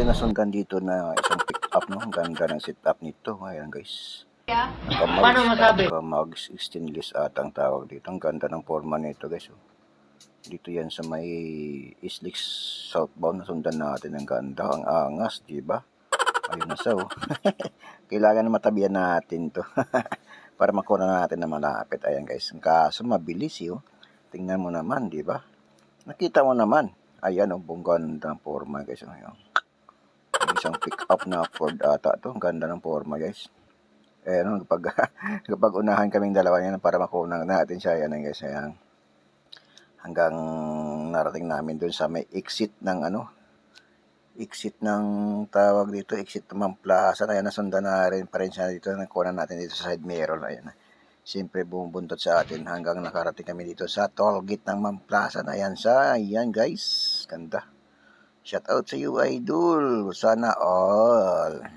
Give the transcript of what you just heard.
nasundan dito na isang pick up, no? Ang ganda ng setup nito. Ayan guys. Paano masabi? Nakamags stainless at ang tawag dito. Ang ganda ng forma nito guys. Oh. Dito yan sa may Islik southbound. Nasundan natin. Ang ganda. Ang angas, diba? Ayun na sa oh. Kailangan na matabihan natin to. Para makuha natin na malapit. Ayan guys. Kaso mabilis oh. Tingnan mo naman, diba? Nakita mo naman. Ayan oh. Ang ganda ng forma guys. Ayan. Isang pick up na Ford ata to. Ang ganda ng forma guys. Eh no, kapag unahan kaming dalawa yan para makuha natin siya yan guys. Ayan. Hanggang narating namin doon sa may exit ng tawag dito, exit ng Plaza. Ayan, nasundan na rin pa rin siya dito. Nakuha natin dito sa side mirror. Ayan. Siyempre bumubuntot sa atin hanggang nakarating kami dito sa toll gate ng Plaza. Ayan siya. Ayan guys. Ganda. Shout out sa you, idol. Sana all.